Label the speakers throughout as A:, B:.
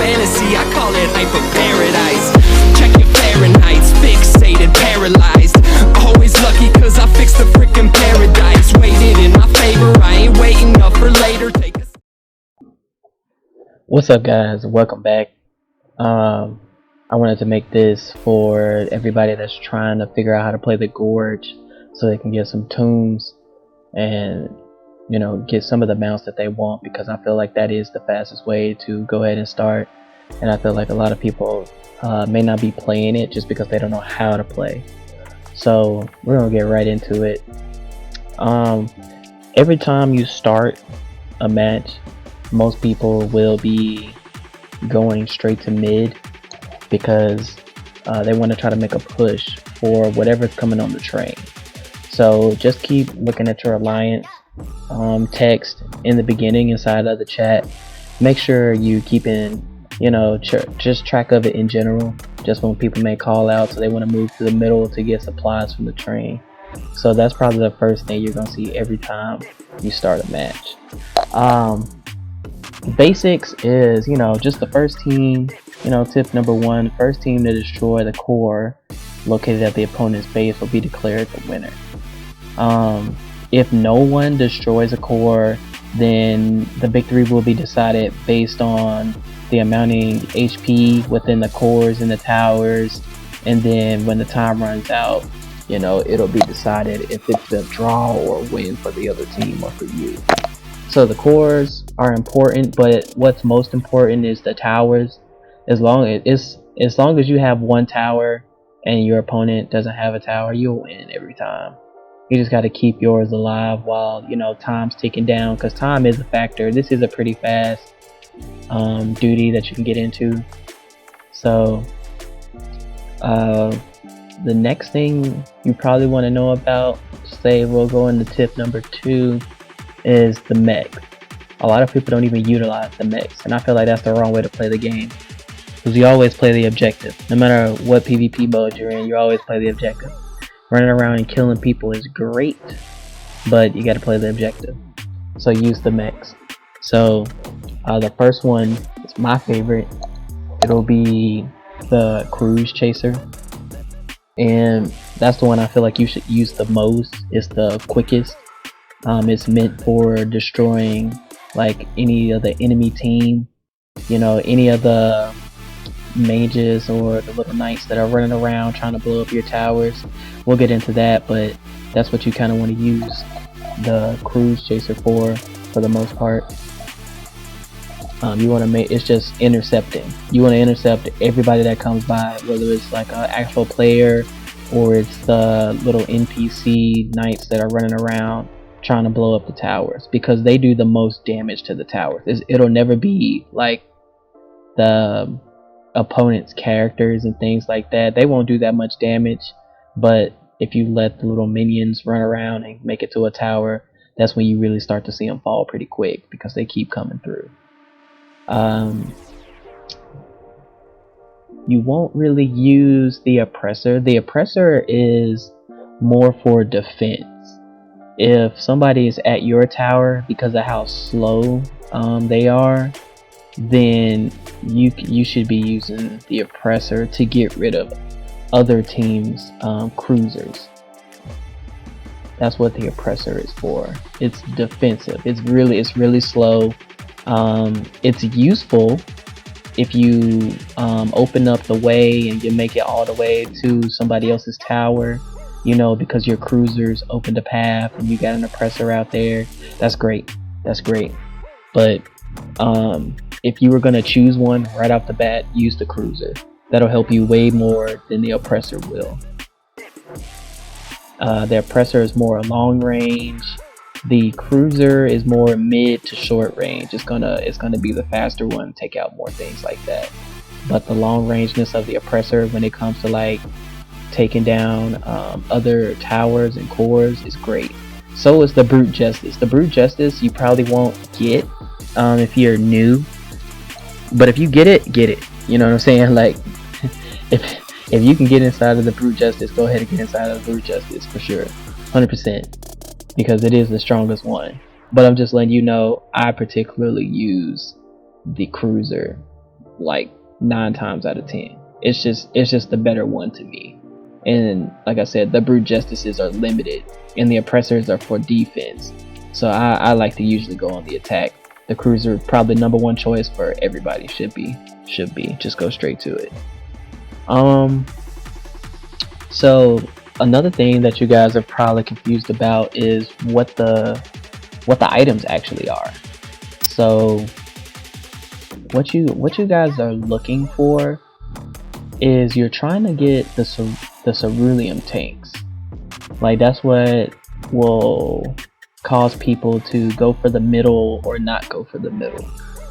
A: fantasy, I call it hyper paradise. Check your Fahrenheit's, fixated, paralyzed. Always lucky cause I fixed the frickin' paradise. Waited in my favor, I ain't waiting up for later. Take a...
B: What's up guys, welcome back. I wanted to make this for everybody that's trying to figure out how to play the Gorge so they can get some tunes and, you know, get some of the mounts that they want, because I feel like that is the fastest way to go ahead and start. And I feel like a lot of people may not be playing it just because they don't know how to play. So we're gonna get right into it. Every time you start a match, most people will be going straight to mid because they want to try to make a push for whatever's coming on the train. So just keep looking at your alliance text in the beginning inside of the chat. Make sure you keep in, you know, just track of it in general, just when people may call out, so they want to move to the middle to get supplies from the train. So that's probably the first thing you're gonna see every time you start a match. Basics is, you know, just the first team, you know, tip number one, first team to destroy the core located at the opponent's base will be declared the winner. If no one destroys a core, then the victory will be decided based on the amounting HP within the cores and the towers, and then when the time runs out, you know, it'll be decided if it's a draw or win for the other team or for you. So the cores are important, but what's most important is the towers. As long as you have one tower and your opponent doesn't have a tower, you'll win every time. You just got to keep yours alive while, you know, time's ticking down, because time is a factor. This is a pretty fast duty that you can get into. So the next thing you probably want to know about, say we'll go into tip number 2, is the Mechs. A lot of people don't even utilize the Mechs, and I feel like that's the wrong way to play the game, because you always play the objective. No matter what PvP mode you're in, you always play the objective. Running around and killing people is great, but you got to play the objective. So use the Mechs. So the first one is my favorite. It'll be the Cruise Chaser, and that's the one I feel like you should use the most. It's the quickest. It's meant for destroying like any of the enemy team, you know, any of the mages or the little knights that are running around trying to blow up your towers. We'll get into that, but that's what you kind of want to use the Cruise Chaser for the most part. You want to make, it's just intercepting. You want to intercept everybody that comes by, whether it's like an actual player or it's the little NPC knights that are running around trying to blow up the towers, because they do the most damage to the towers. It'll never be like the opponent's characters and things like that. They won't do that much damage, but if you let the little minions run around and make it to a tower, that's when you really start to see them fall pretty quick, because they keep coming through. You won't really use the Oppressor. The Oppressor is more for defense. If somebody is at your tower, because of how slow they are, then you should be using the Oppressor to get rid of other teams' cruisers. That's what the Oppressor is for. It's defensive. It's really slow. It's useful if you open up the way and you make it all the way to somebody else's tower, you know, because your cruisers opened a path and you got an Oppressor out there. That's great. But if you were going to choose one right off the bat, use the cruiser. That'll help you way more than the Oppressor will. The Oppressor is more long range. The cruiser is more mid to short range. It's gonna be the faster one, take out more things like that. But the long rangeness of the Oppressor when it comes to like taking down other towers and cores is great. So is the Brute Justice. The Brute Justice you probably won't get if you're new, but if you get it, you know what I'm saying? Like if you can get inside of the Brute Justice, go ahead and get inside of the Brute Justice for sure, 100%, because it is the strongest one. But I'm just letting you know, I particularly use the cruiser like 9 times out of 10. It's just the better one to me. And like I said, the brute justices are limited and the oppressors are for defense. So I like to usually go on the attack. The cruiser, probably number one choice for everybody, should be. Just go straight to it. So another thing that you guys are probably confused about is what the items actually are. So what you guys are looking for is you're trying to get the cerulean tanks. Like, that's what will cause people to go for the middle or not go for the middle.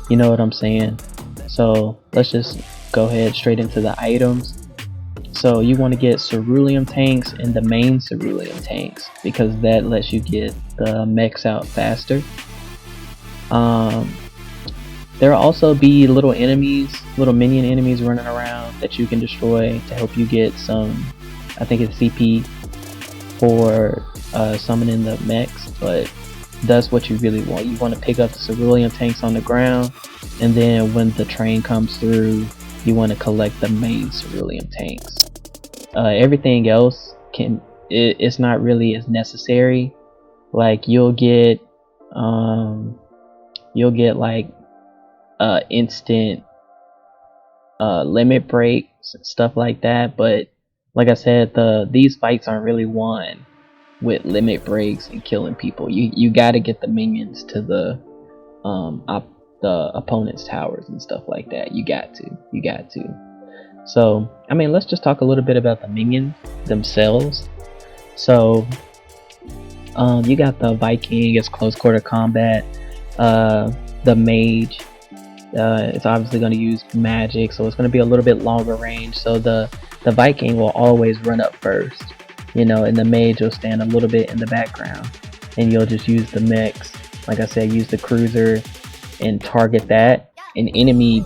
B: You know what I'm saying? So let's just go ahead straight into the items. So you want to get cerulean tanks and the main cerulean tanks, because that lets you get the mechs out faster. There'll also be little minion enemies running around that you can destroy to help you get some, I think it's CP for summoning the mechs, but that's what you really want. You want to pick up the cerulean tanks on the ground, and then when the train comes through, you want to collect the main cerulean tanks. Everything else it's not really as necessary. Like, you'll get like instant limit breaks, stuff like that, but like I said, these fights aren't really won with limit breaks and killing people. You got to get the minions to the opponent's towers and stuff like that. You got to. So I mean, let's just talk a little bit about the minions themselves. So you got the Viking, it's close quarter combat. The mage, it's obviously going to use magic, so it's going to be a little bit longer range. So the Viking will always run up first, you know, and the mage will stand a little bit in the background, and you'll just use the mechs. Like I said, use the cruiser and target that. And enemy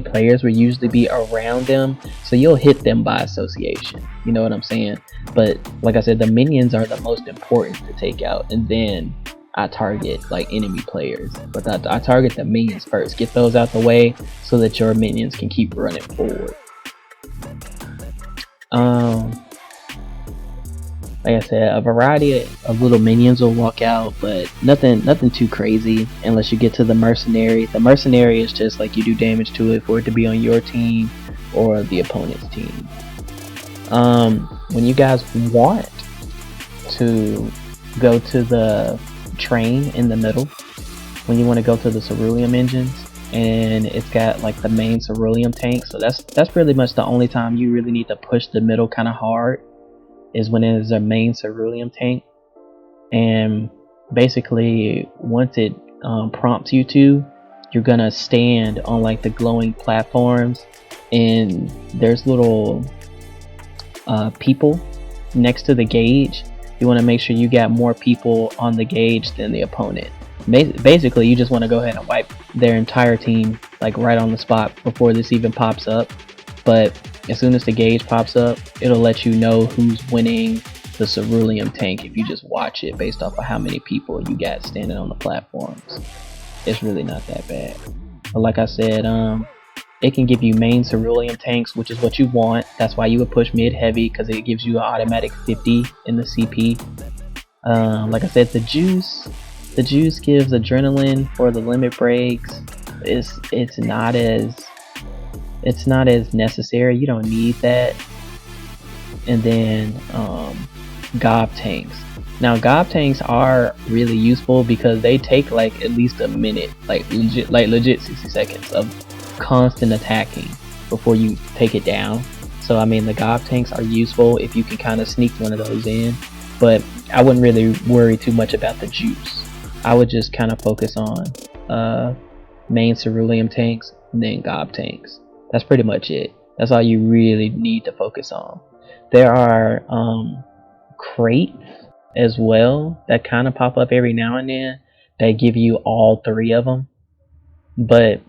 B: players will usually be around them, so you'll hit them by association. You know what I'm saying? But like I said, the minions are the most important to take out, and then I target like enemy players, but I target the minions first. Get those out the way so that your minions can keep running forward. Like I said, a variety of little minions will walk out, but nothing too crazy unless you get to the mercenary. The mercenary is just like you do damage to it for it to be on your team or the opponent's team. When you guys want to go to the train in the middle, when you want to go to the cerulean engines, and it's got like the main cerulean tank, so that's pretty much the only time you really need to push the middle kind of hard, is when it is a main cerulean tank. And basically once it prompts you to, you're gonna stand on like the glowing platforms, and there's little people next to the gauge. You want to make sure you got more people on the gauge than the opponent. Basically, you just want to go ahead and wipe their entire team like right on the spot before this even pops up. But as soon as the gauge pops up, it'll let you know who's winning the cerulean tank if you just watch it based off of how many people you got standing on the platforms. It's really not that bad. But like I said, it can give you main cerulean tanks, which is what you want. That's why you would push mid heavy, because it gives you an automatic 50 in the CP. Like I said, the juice gives adrenaline for the limit breaks. It's not as necessary. You don't need that. And then gob tanks. Now gob tanks are really useful because they take like at least a minute, like legit 60 seconds of constant attacking before you take it down. So I mean, the gob tanks are useful if you can kind of sneak one of those in, but I wouldn't really worry too much about the juice. I would just kind of focus on main cerulean tanks and then gob tanks. That's pretty much it. That's all you really need to focus on. There are crates as well that kind of pop up every now and then that give you all three of them, but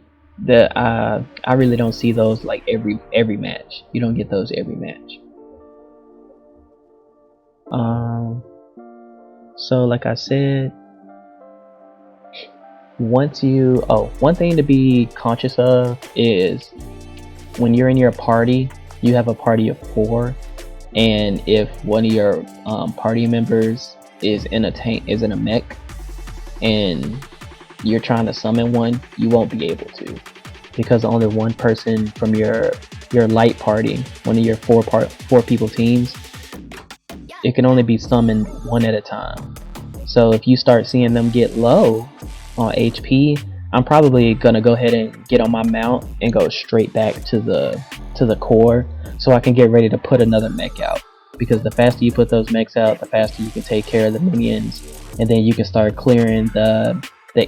B: I really don't see those like every match. You don't get those every match. So like I said, one thing to be conscious of is when you're in your party, you have a party of 4, and if one of your party members is in a mech and you're trying to summon one, you won't be able to, because only one person from your light party, one of your 4 people teams, it can only be summoned one at a time. So if you start seeing them get low on HP, I'm probably gonna go ahead and get on my mount and go straight back to the core, so I can get ready to put another mech out. Because the faster you put those mechs out, the faster you can take care of the minions, and then you can start clearing the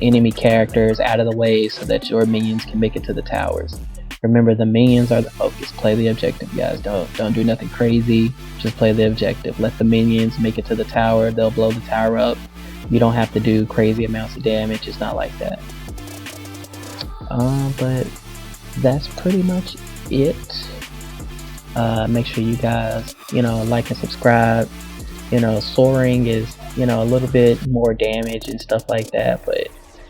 B: enemy characters out of the way so that your minions can make it to the towers. Remember, the minions are the focus. Play the objective, guys. Don't do nothing crazy. Just play the objective. Let the minions make it to the tower. They'll blow the tower up. You don't have to do crazy amounts of damage. It's not like that. But that's pretty much it. Make sure you guys, like and subscribe. Soaring is, a little bit more damage and stuff like that, but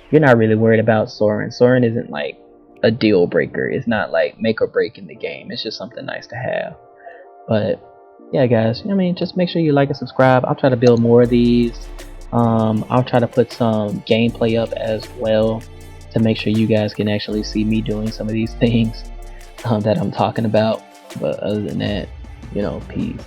B: you're not really worried about soaring. Soaring isn't like a deal breaker. It's not like make or break in the game. It's just something nice to have. But yeah, guys, just make sure you like and subscribe. I'll try to build more of these. I'll try to put some gameplay up as well to make sure you guys can actually see me doing some of these things that I'm talking about. But other than that, peace.